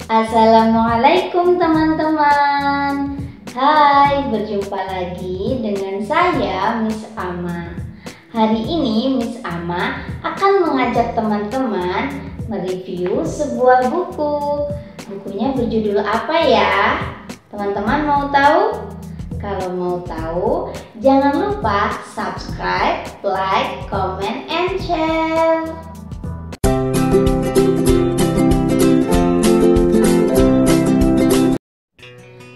Assalamualaikum teman-teman. Hai, berjumpa lagi dengan saya Miss Ama. Hari ini Miss Ama akan mengajak teman-teman mereview sebuah buku. Bukunya berjudul apa ya? Teman-teman mau tahu? Kalau mau tahu, jangan lupa subscribe, like, comment, and share.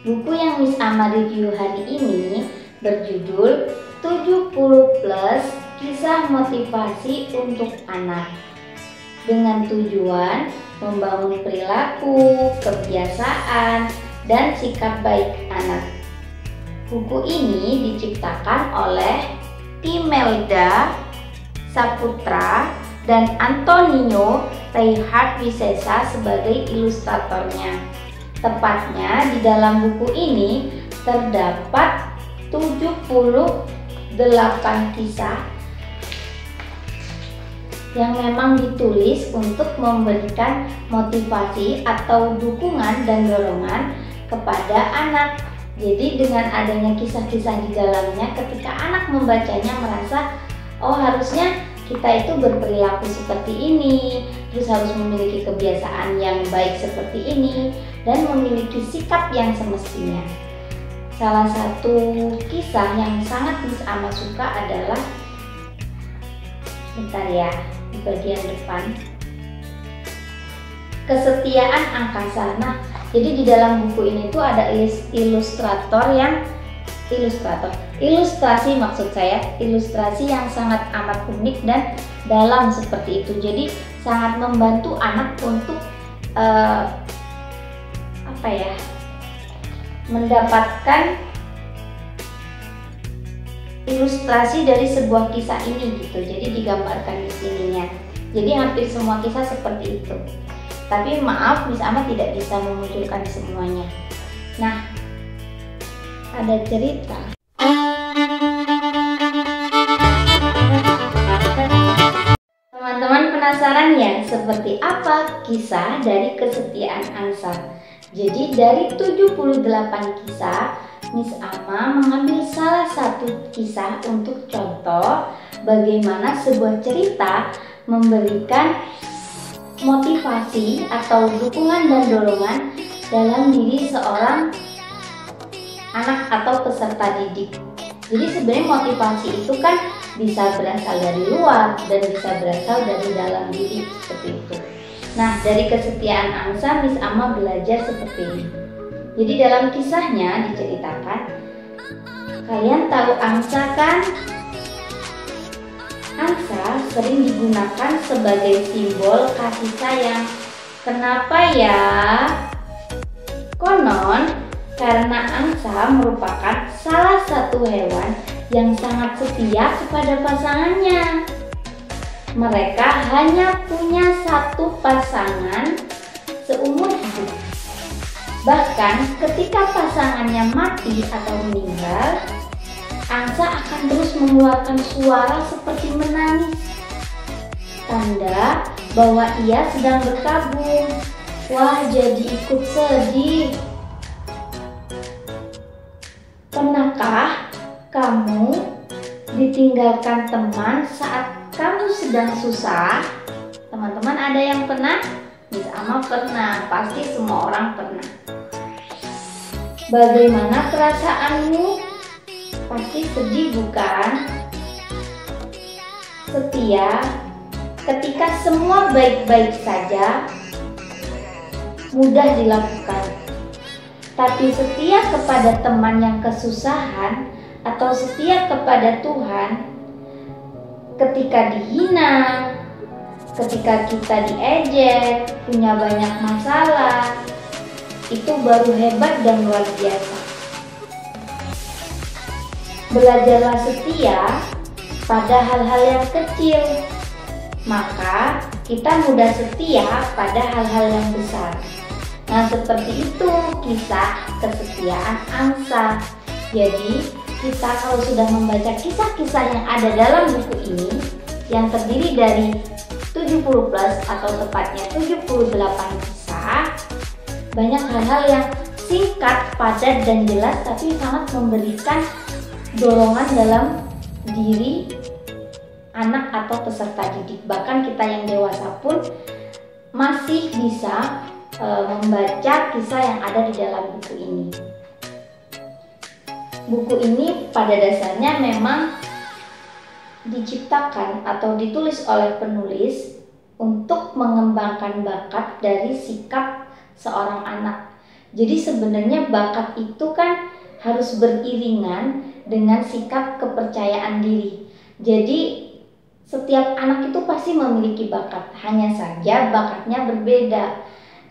Buku yang Miss Ama review hari ini berjudul 70 Plus Kisah Motivasi untuk Anak, dengan tujuan membangun perilaku, kebiasaan, dan sikap baik anak. Buku ini diciptakan oleh Timelda Saputra dan Antonio Reinhardt-Wisesa sebagai ilustratornya. Tepatnya di dalam buku ini terdapat 78 kisah yang memang ditulis untuk memberikan motivasi atau dukungan dan dorongan kepada anak. Jadi dengan adanya kisah-kisah di dalamnya, ketika anak membacanya merasa, oh harusnya kita itu berperilaku seperti ini, terus harus memiliki kebiasaan yang baik seperti ini, dan memiliki sikap yang semestinya. Salah satu kisah yang sangat Miss Ama suka adalah, bentar ya, di bagian depan, kesetiaan angkasa. Nah, jadi di dalam buku ini tuh ada ilustrasi maksud saya, ilustrasi yang sangat amat unik dan dalam seperti itu. Jadi sangat membantu anak untuk mendapatkan ilustrasi dari sebuah kisah ini gitu. Jadi digambarkan di sininya. Jadi hampir semua kisah seperti itu. Tapi maaf, Miss Ama tidak bisa memunculkan semuanya. Nah, ada cerita. Teman-teman penasaran ya, seperti apa kisah dari kesetiaan angsa? Jadi dari 78 kisah, Miss Ama mengambil salah satu kisah untuk contoh bagaimana sebuah cerita memberikan motivasi atau dukungan dan dorongan dalam diri seorang anak atau peserta didik. Jadi sebenarnya motivasi itu kan bisa berasal dari luar dan bisa berasal dari dalam diri, seperti itu. Nah, dari kesetiaan angsa Miss Ama belajar seperti ini. Jadi dalam kisahnya diceritakan, kalian tahu angsa kan? Angsa sering digunakan sebagai simbol kasih sayang. Kenapa ya? Konon, karena angsa merupakan salah satu hewan yang sangat setia kepada pasangannya. Mereka hanya punya satu pasangan seumur hidup. Bahkan ketika pasangannya mati atau meninggal, angsa akan terus mengeluarkan suara seperti menangis, tanda bahwa ia sedang berkabung. Wah, jadi ikut sedih. Pernahkah kamu ditinggalkan teman saat kamu sedang susah? Teman-teman ada yang pernah? Miss Ama pernah, pasti semua orang pernah. Bagaimana perasaanmu? Pasti sedih bukan? Setia ketika semua baik-baik saja mudah dilakukan. Tapi setia kepada teman yang kesusahan atau setia kepada Tuhan ketika dihina, ketika kita diejek, punya banyak masalah, itu baru hebat dan luar biasa. Belajarlah setia pada hal-hal yang kecil, maka kita mudah setia pada hal-hal yang besar. Nah, seperti itu kisah kesetiaan angsa. Jadi, kita kalau sudah membaca kisah-kisah yang ada dalam buku ini, yang terdiri dari 70 plus atau tepatnya 78 kisah, banyak hal-hal yang singkat, padat, dan jelas, tapi sangat memberikan dorongan dalam diri anak atau peserta didik. Bahkan kita yang dewasa pun masih bisa membaca kisah yang ada di dalam buku ini. Buku ini pada dasarnya memang diciptakan atau ditulis oleh penulis untuk mengembangkan bakat dari sikap seorang anak. Jadi sebenarnya bakat itu kan harus beriringan dengan sikap kepercayaan diri. Jadi setiap anak itu pasti memiliki bakat, hanya saja bakatnya berbeda.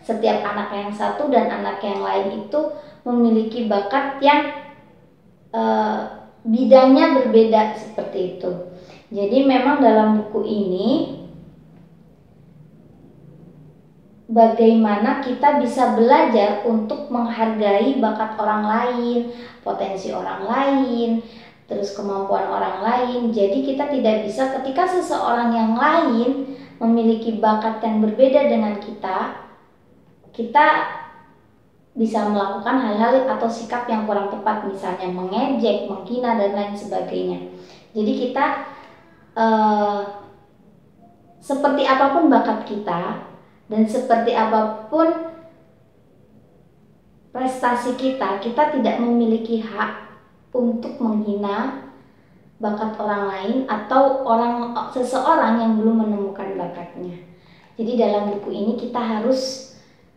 Setiap anak yang satu dan anak yang lain itu memiliki bakat yang bidangnya berbeda seperti itu. Jadi memang dalam buku ini bagaimana kita bisa belajar untuk menghargai bakat orang lain, potensi orang lain, terus kemampuan orang lain. Jadi kita tidak bisa ketika seseorang yang lain memiliki bakat yang berbeda dengan kita bisa melakukan hal-hal atau sikap yang kurang tepat, misalnya mengejek, menghina, dan lain sebagainya. Jadi kita seperti apapun bakat kita dan seperti apapun prestasi kita tidak memiliki hak untuk menghina bakat orang lain atau seseorang yang belum menemukan bakatnya. Jadi dalam buku ini kita harus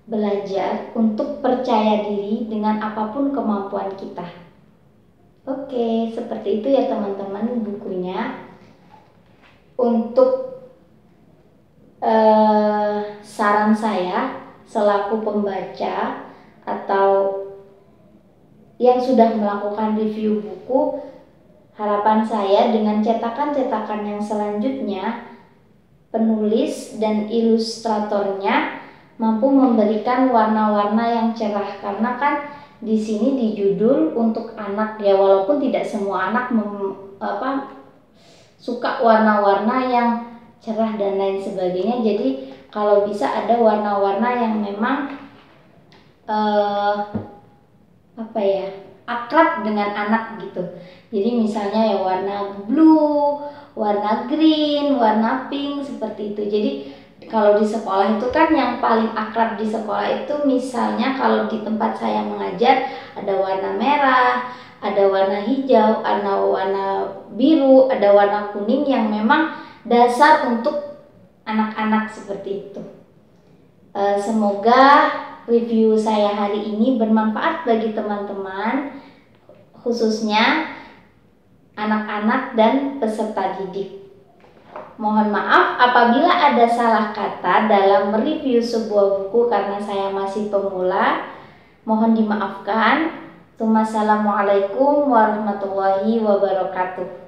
belajar untuk percaya diri dengan apapun kemampuan kita. Oke, seperti itu ya teman-teman bukunya. Untuk saran saya selaku pembaca atau yang sudah melakukan review buku, harapan saya dengan cetakan-cetakan yang selanjutnya, penulis dan ilustratornya mampu memberikan warna-warna yang cerah, karena kan di sini di judul untuk anak ya, walaupun tidak semua anak suka warna-warna yang cerah dan lain sebagainya. Jadi kalau bisa ada warna-warna yang memang akrab dengan anak gitu. Jadi misalnya ya warna blue, warna green, warna pink seperti itu. Jadi kalau di sekolah itu kan yang paling akrab di sekolah itu, misalnya kalau di tempat saya mengajar ada warna merah, ada warna hijau, ada warna biru, ada warna kuning yang memang dasar untuk anak-anak seperti itu. Semoga review saya hari ini bermanfaat bagi teman-teman, khususnya anak-anak dan peserta didik. Mohon maaf apabila ada salah kata dalam mereview sebuah buku karena saya masih pemula. Mohon dimaafkan. Wassalamualaikum warahmatullahi wabarakatuh.